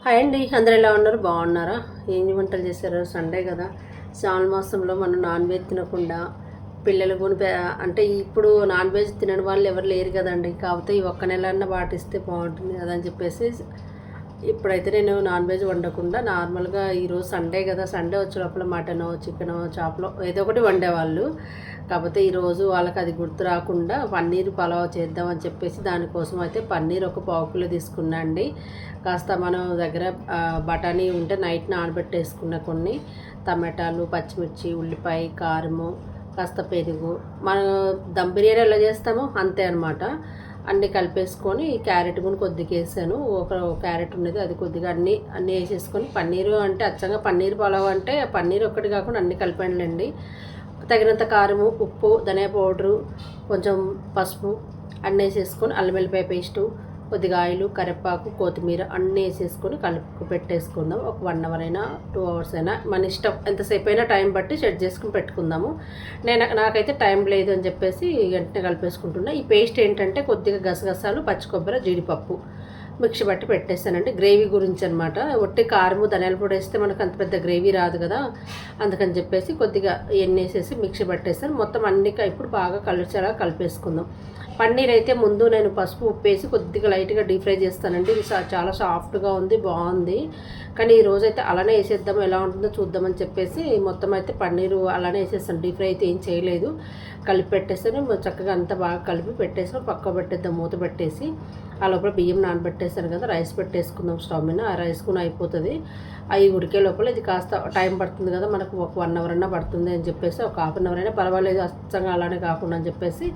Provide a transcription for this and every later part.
Hi అండి, అందరూ ఎలా ఉన్నారు? బాగున్నారా? ఏం వంటలు చేశారు? సండే కదా, శ్రావణ మాసంలో మనం నాన్ వెజ్ తినకుండా పిల్లలు కూడా అంటే ఇప్పుడు నాన్ వెజ్ తినని వాళ్ళు ఎవరు లేరు కదండి. కాకపోతే ఈ ఒక్క నెలన్నా పాటిస్తే బాగుంటుంది కదా అని చెప్పేసి ఇప్పుడైతే నేను నాన్ వెజ్ వండకుండా నార్మల్గా ఈరోజు సండే కదా, సండే వచ్చే లోపల మటనో చికెనో చేపలో ఏదో ఒకటి వండేవాళ్ళు. కాకపోతే ఈరోజు వాళ్ళకి అది గుర్తు రాకుండా పన్నీర్ పలావ్ చేద్దామని చెప్పేసి దానికోసం అయితే పన్నీర్ ఒక పావు కిలో తీసుకున్నా అండి. కాస్త మనం దగ్గర బఠానీ ఉంటే నైట్ నానబెట్టేసుకున్న కొన్ని టమాటాలు, పచ్చిమిర్చి, ఉల్లిపాయ, కారము, కాస్త పెరుగు, మనం దమ్ బిర్యానీ ఎలా చేస్తామో అంతే అనమాట. అన్నీ కలిపేసుకొని క్యారెట్ కూడా కొద్దిగా వేసాను. ఒక క్యారెట్ ఉన్నది, అది కొద్దిగా అన్నీ వేసేసుకొని పన్నీరు అంటే అచ్చంగా పన్నీర్ పలావ్ అంటే పన్నీర్ ఒక్కటి కాకుండా అన్నీ కలిపానులేండి. తగినంత కారము, ఉప్పు, ధనియా పౌడరు, కొంచెం పసుపు అన్నీ వేసేసుకొని అల్లం వెల్లిపాయ పేస్టు, కొద్దిగా ఆయిల్, కరివేపాకు, కొత్తిమీర అన్నీ వేసేసుకొని కలుపు పెట్టేసుకుందాం. ఒక 1 అవర్ అయినా 2 అవర్స్ అయినా మన ఇష్టం, ఎంతసేపు అయినా టైం బట్టి సెట్ చేసుకుని పెట్టుకుందాము. నాకైతే టైం లేదు అని చెప్పేసి వెంటనే కలిపేసుకుంటున్నా. ఈ పేస్ట్ ఏంటంటే కొద్దిగా గసగసాలు, పచ్చి కొబ్బరి, జీడిపప్పు మిక్సీ బట్టి పెట్టేస్తానండి. గ్రేవీ గురించి అనమాట. ఒట్టి కారము, ధనియాల పొడి వేస్తే మనకు అంత పెద్ద గ్రేవీ రాదు కదా, అందుకని చెప్పేసి కొద్దిగా ఎన్ని వేసేసి మిక్సీ పట్టేస్తాను. మొత్తం అన్ని ఇప్పుడు బాగా కలిసేలా కలిపేసుకుందాం. పన్నీర్ అయితే ముందు నేను పసుపు, ఉప్పు వేసి కొద్దిగా లైట్గా డీప్ ఫ్రై చేస్తానండి. ఇది చాలా సాఫ్ట్గా ఉంది, బాగుంది. కానీ ఈరోజైతే అలానే వేసేద్దాం, ఎలా ఉంటుందో చూద్దామని చెప్పేసి మొత్తం అయితే పన్నీరు అలానే వేసేస్తాను. డీప్ ఫ్రై అయితే ఏం చేయలేదు, కలిపి పెట్టేస్తాను. చక్కగా అంతా బాగా కలిపి పెట్టేసాను. పక్క పెట్టేద్దాం, మూత పెట్టేసి. ఆ లోపల బియ్యం నానబెట్టేస్తాను కదా, రైస్ పెట్టేసుకుందాం స్టవ్ మీద. ఆ రైస్ కూడా అయిపోతుంది. అవి ఉడికే లోపల ఇది కాస్త టైం పడుతుంది కదా, మనకు ఒక 1 అవర్ అన్నా పడుతుంది అని చెప్పేసి, ఒక ½ అవర్ అయినా పర్వాలేదు, అచ్చంగా అలానే కాకుండా అని చెప్పేసి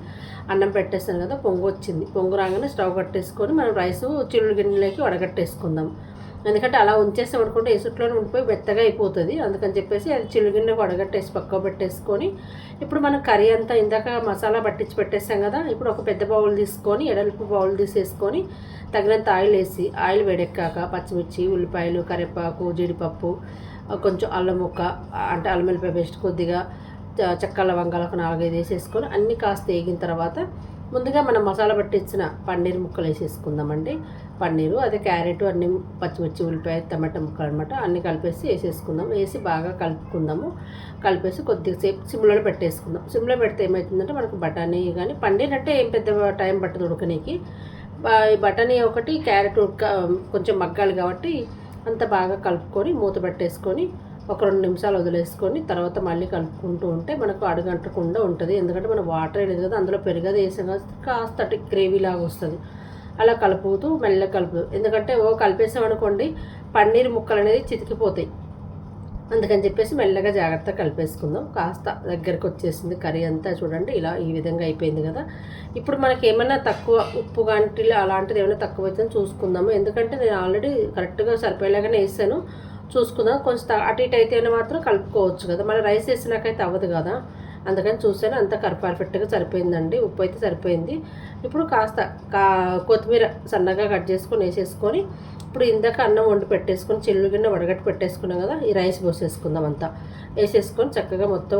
అన్నం పెట్టేస్తాను కదా. పొంగు వచ్చింది. పొంగు రాగానే స్టవ్ కట్టేసుకొని మనం రైసు చిల్లులు గిన్నెలోకి వడగట్టేసుకుందాం. ఎందుకంటే అలా ఉంచేస్తే పడుకుంటే ఎసుట్లోనే ఉండిపోయి మెత్తగా అయిపోతుంది. అందుకని చెప్పేసి అది చిల్లుగిన్నె వడగట్టేసి పక్క పెట్టేసుకొని, ఇప్పుడు మనం కర్రీ అంతా ఇందాక మసాలా పట్టించి పెట్టేసాం కదా, ఇప్పుడు ఒక పెద్ద బౌల్ తీసుకొని, ఎడల్పు బౌల్ తీసేసుకొని తగినంత ఆయిల్ వేసి, ఆయిల్ వేడెక్కాక పచ్చిమిర్చి, ఉల్లిపాయలు, కరివేపాకు, జీడిపప్పు, కొంచెం అల్లం ముక్క అంటే అల్లం వెల్లిపాయ పేస్ట్, కొద్దిగా చెక్క లవంగాలు ఒక 4-5 వేసేసుకొని అన్నీ కాస్త వేగిన తర్వాత ముందుగా మనం మసాలా పట్టించిన పన్నీర్ ముక్కలు వేసేసుకుందామండి. పన్నీరు అదే క్యారెట్, అన్ని పచ్చిమిర్చి, ఉల్లిపాయ, టమాటా ముక్కలు అనమాట, అన్నీ కలిపేసి వేసేసుకుందాం. వేసి బాగా కలుపుకుందాము. కలిపేసి కొద్దిసేపు సిమ్లో పెట్టేసుకుందాం. సిమ్లో పెడితే ఏమవుతుందంటే మనకు బఠానీ కానీ, పన్నీర్ అంటే ఏం పెద్ద టైం పట్టదు ఉడకనీకి. బఠానీ ఒకటి, క్యారెట్ కొంచెం మగ్గాలి కాబట్టి అంత బాగా కలుపుకొని మూత పెట్టేసుకొని ఒక 2 నిమిషాలు వదిలేసుకొని తర్వాత మళ్ళీ కలుపుకుంటూ ఉంటే మనకు అడుగంటకుండా ఉంటుంది. ఎందుకంటే మనం వాటర్ వేయలేదు కదా, అందులో పెరుగది వేసాం కదా, కాస్త గ్రేవీ లాగా వస్తుంది. అలా కలుపుతూ మెల్లగా కలుపుతూ, ఎందుకంటే కలిపేసామనుకోండి పన్నీర్ ముక్కలు అనేది చితికిపోతాయి. అందుకని చెప్పేసి మెల్లగా జాగ్రత్తగా కలిపేసుకుందాం. కాస్త దగ్గరకు వచ్చేసింది కర్రీ అంతా, చూడండి ఇలా ఈ విధంగా అయిపోయింది కదా. ఇప్పుడు మనకి ఏమైనా తక్కువ ఉప్పు కానీ అలాంటిది ఏమైనా తక్కువ అవుతుందని చూసుకుందాము. ఎందుకంటే నేను ఆల్రెడీ కరెక్ట్గా సరిపోయేలాగానే వేసాను. చూసుకుందాం. కొంచెం అటు ఇటు అయితేనే మాత్రం కలుపుకోవచ్చు కదా, మళ్ళీ రైస్ వేసినాకైతే అవ్వదు కదా. అందుకని చూసాను, అంతా పర్ఫెక్ట్గా సరిపోయిందండి. ఉప్పు అయితే సరిపోయింది. ఇప్పుడు కాస్త కొత్తిమీర సన్నగా కట్ చేసుకొని వేసేసుకొని, ఇప్పుడు ఇందాక అన్నం వండి పెట్టేసుకొని చిల్లు గిన్నె వడగట్టి పెట్టేసుకున్నాం కదా, ఈ రైస్ పోసేసుకుందాం. అంతా వేసేసుకొని చక్కగా మొత్తం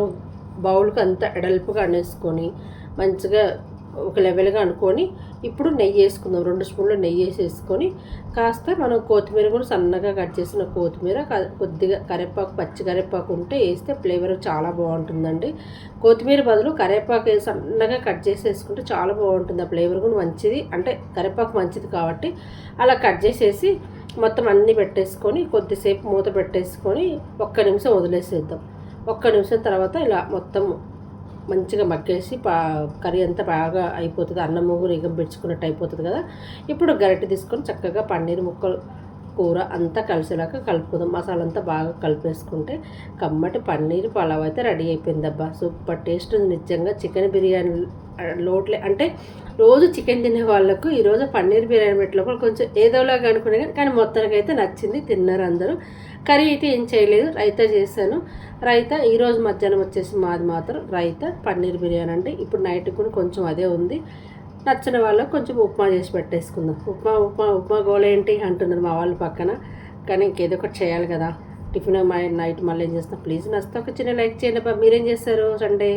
బౌల్కి అంతా ఎడల్పుగా అనేసుకొని మంచిగా ఒక లెవెల్గా అనుకొని, ఇప్పుడు నెయ్యి వేసుకుందాం. 2 స్పూన్లు నెయ్యి వేసేసుకొని కాస్త మనం కొత్తిమీర కూడా సన్నగా కట్ చేసిన కొత్తిమీర, కొద్దిగా కరివేపాకు, పచ్చి కరివేపాకు ఉంటే వేస్తే ఫ్లేవర్ చాలా బాగుంటుందండి. కొత్తిమీర బదులు కరివేపాకు సన్నగా కట్ చేసేసుకుంటే చాలా బాగుంటుంది. ఆ ఫ్లేవర్ కూడా మంచిది, అంటే కరివేపాకు మంచిది కాబట్టి అలా కట్ చేసేసి మొత్తం అన్నీ పెట్టేసుకొని కొద్దిసేపు మూత పెట్టేసుకొని 1 నిమిషం వదిలేసేద్దాం. 1 నిమిషం తర్వాత ఇలా మొత్తం మంచిగా మగ్గేసి కర్రీ అంతా బాగా అయిపోతుంది. అన్నము రేగం పెంచుకున్నట్టు అయిపోతుంది కదా. ఇప్పుడు గరిటె తీసుకొని చక్కగా పన్నీర్ ముక్కలు కూర అంతా కలిసేలాగా కలుపుకుందాం. మసాలా అంతా బాగా కలిపేసుకుంటే కమ్మటి పన్నీర్ పలావ్ అయితే రెడీ అయిపోయింది. అబ్బా సూపర్ టేస్ట్ ఉంది నిజంగా. చికెన్ బిర్యానీ లోట్లే అంటే రోజు చికెన్ తినే వాళ్ళకు ఈరోజు పన్నీర్ బిర్యానీ పెట్టినప్పుడు కొంచెం ఏదోలాగా అనుకునే కానీ మొత్తానికి అయితే నచ్చింది, తిన్నారు అందరూ. కర్రీ అయితే ఏం చేయలేదు, రైతా చేశాను. రైతా ఈరోజు మధ్యాహ్నం వచ్చేసి మాది మాత్రం రైతా పన్నీర్ బిర్యానీ అండి. ఇప్పుడు నైట్కి కూడా కొంచెం అదే ఉంది. నచ్చిన వాళ్ళకు కొంచెం ఉప్మా చేసి పెట్టేసుకుందాం. ఉప్మా గోల ఏంటి అంటున్నారు మా వాళ్ళు పక్కన. కానీ ఇంకేదో ఒకటి చేయాలి కదా. టిఫిన్ నైట్ మళ్ళీ ఏం చేస్తాం. ప్లీజ్ నచ్చితే ఒక చిన్న లైక్ చేయండి. మీరేం చేస్తారు సండే?